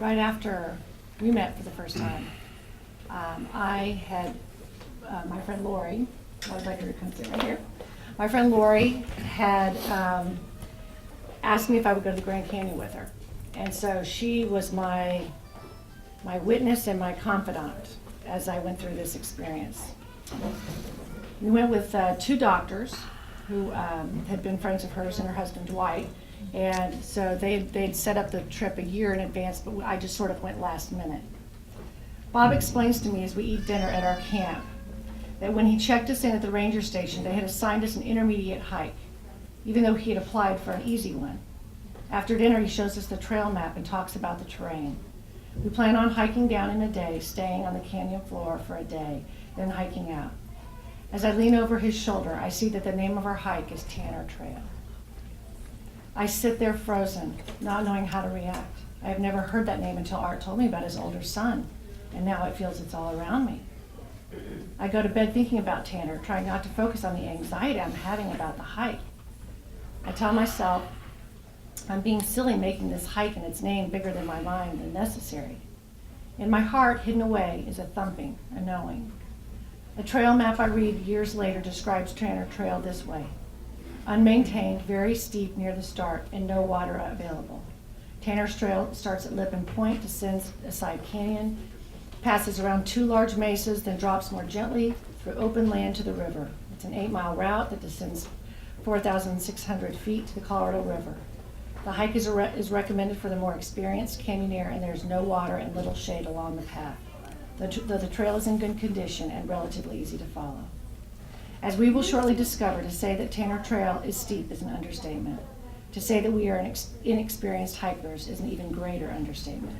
right after we met for the first time, I had my friend Lori, I would like her to come sit right here. My friend Lori had asked me if I would go to the Grand Canyon with her. And so she was my witness and my confidant as I went through this experience. We went with 2 doctors who had been friends of hers and her husband Dwight. And so they'd set up the trip a year in advance, but I just sort of went last minute. Bob explains to me as we eat dinner at our camp that when he checked us in at the ranger station, they had assigned us an intermediate hike, even though he had applied for an easy one. After dinner, he shows us the trail map and talks about the terrain. We plan on hiking down in a day, staying on the canyon floor for a day, then hiking out. As I lean over his shoulder, I see that the name of our hike is Tanner Trail. I sit there frozen, not knowing how to react. I have never heard that name until Art told me about his older son, and now it feels it's all around me. I go to bed thinking about Tanner, trying not to focus on the anxiety I'm having about the hike. I tell myself I'm being silly making this hike and its name bigger than my mind than necessary. In my heart, hidden away, is a thumping, a knowing. A trail map I read years later describes Tanner Trail this way: unmaintained, very steep near the start, and no water available. Tanner's Trail starts at Lippin Point, descends a side canyon, passes around 2 large mesas, then drops more gently through open land to the river. It's an 8-mile route that descends 4,600 feet to the Colorado River. The hike is recommended for the more experienced canyoneer, and there's no water and little shade along the path, though the trail is in good condition and relatively easy to follow. As we will shortly discover, to say that Tanner Trail is steep is an understatement. To say that we are inexperienced hikers is an even greater understatement.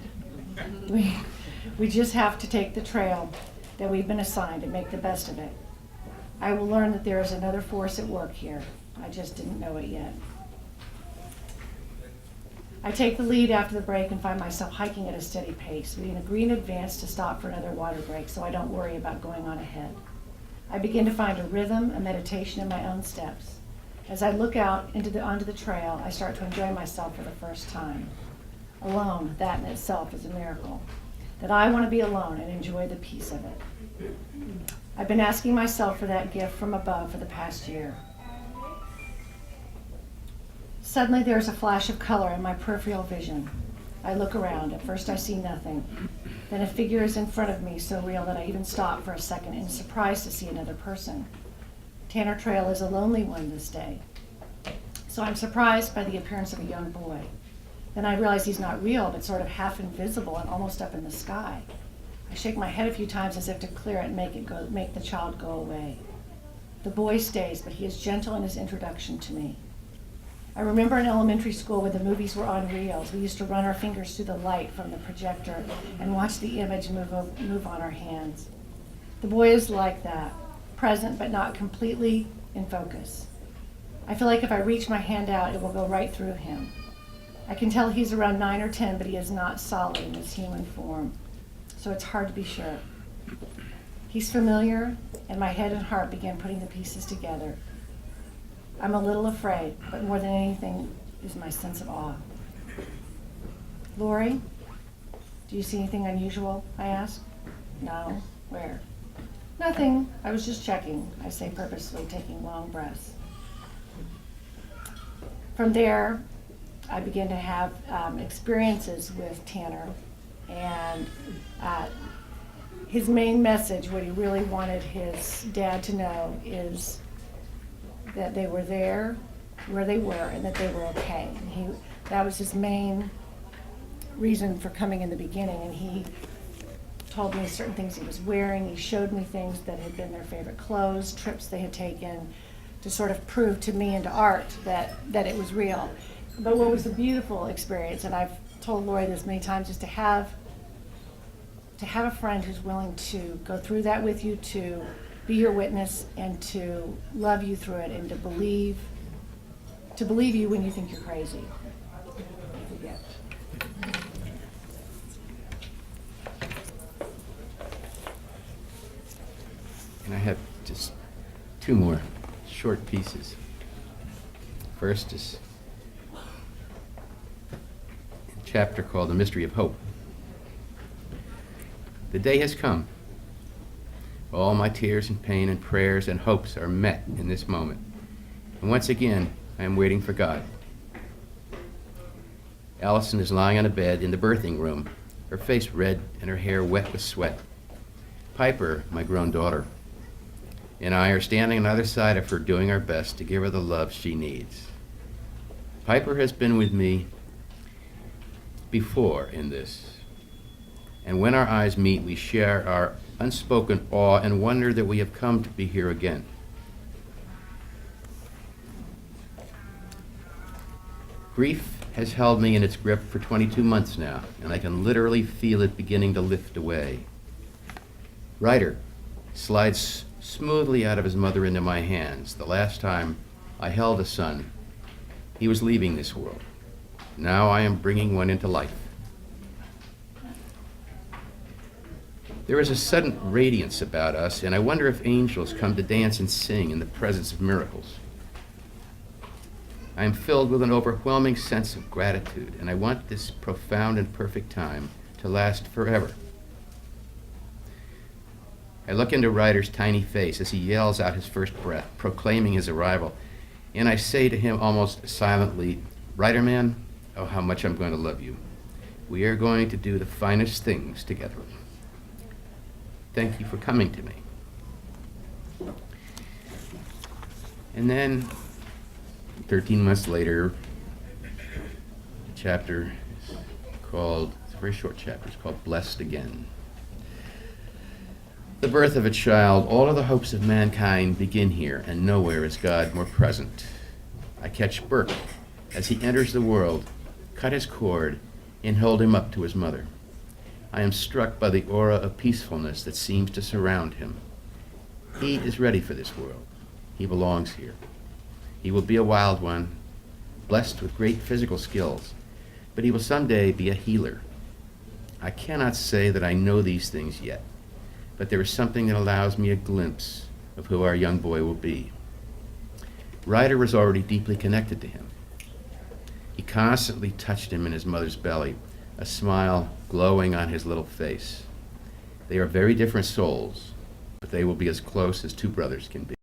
We just have to take the trail that we've been assigned and make the best of it. I will learn that there is another force at work here. I just didn't know it yet. I take the lead after the break and find myself hiking at a steady pace. We agree in advance to stop for another water break so I don't worry about going on ahead. I begin to find a rhythm, a meditation in my own steps. As I look out onto the trail, I start to enjoy myself for the first time. Alone, that in itself is a miracle. That I want to be alone and enjoy the peace of it. I've been asking myself for that gift from above for the past year. Suddenly there's a flash of color in my peripheral vision. I look around. At first I see nothing. Then a figure is in front of me, so real that I even stop for a second and surprised to see another person. Tanner Trail is a lonely one this day. So I'm surprised by the appearance of a young boy. Then I realize he's not real, but sort of half invisible and almost up in the sky. I shake my head a few times as if to clear it and make the child go away. The boy stays, but he is gentle in his introduction to me. I remember in elementary school when the movies were on reels, we used to run our fingers through the light from the projector and watch the image move on our hands. The boy is like that, present but not completely in focus. I feel like if I reach my hand out, it will go right through him. I can tell he's around 9 or 10, but he is not solid in his human form, so it's hard to be sure. He's familiar, and my head and heart begin putting the pieces together. I'm a little afraid, but more than anything is my sense of awe. Lori, do you see anything unusual? I ask. No. Where? Nothing. I was just checking, I say purposely, taking long breaths. From there, I begin to have experiences with Tanner, and his main message, what he really wanted his dad to know, is that they were there where they were and that they were okay. And that was his main reason for coming in the beginning, and he told me certain things he was wearing. He showed me things that had been their favorite clothes, trips they had taken, to sort of prove to me and to Art that it was real. But what was a beautiful experience, and I've told Lori this many times, is to have a friend who's willing to go through that with you, to be your witness, and to love you through it, and to believe you when you think you're crazy. And I have just 2 more short pieces. First is a chapter called The Mystery of Hope. The day has come. All my tears and pain and prayers and hopes are met in this moment. And once again, I am waiting for God. Allison is lying on a bed in the birthing room, her face red and her hair wet with sweat. Piper, my grown daughter, and I are standing on either side of her doing our best to give her the love she needs. Piper has been with me before in this, and when our eyes meet, we share our unspoken awe and wonder that we have come to be here again. Grief has held me in its grip for 22 months now, and I can literally feel it beginning to lift away. Ryder slides smoothly out of his mother into my hands. The last time I held a son, he was leaving this world. Now I am bringing one into life. There is a sudden radiance about us, and I wonder if angels come to dance and sing in the presence of miracles. I am filled with an overwhelming sense of gratitude, and I want this profound and perfect time to last forever. I look into Ryder's tiny face as he yells out his first breath, proclaiming his arrival, and I say to him almost silently, "Ryder man, oh, how much I'm going to love you. We are going to do the finest things together. Thank you for coming to me." And then, 13 months later, it's a very short chapter, it's called Blessed Again. The birth of a child, all of the hopes of mankind begin here, and nowhere is God more present. I catch Burke as he enters the world, cut his cord, and hold him up to his mother. I am struck by the aura of peacefulness that seems to surround him. He is ready for this world. He belongs here. He will be a wild one, blessed with great physical skills, but he will someday be a healer. I cannot say that I know these things yet, but there is something that allows me a glimpse of who our young boy will be. Ryder was already deeply connected to him. He constantly touched him in his mother's belly, a smile glowing on his little face. They are very different souls, but they will be as close as two brothers can be.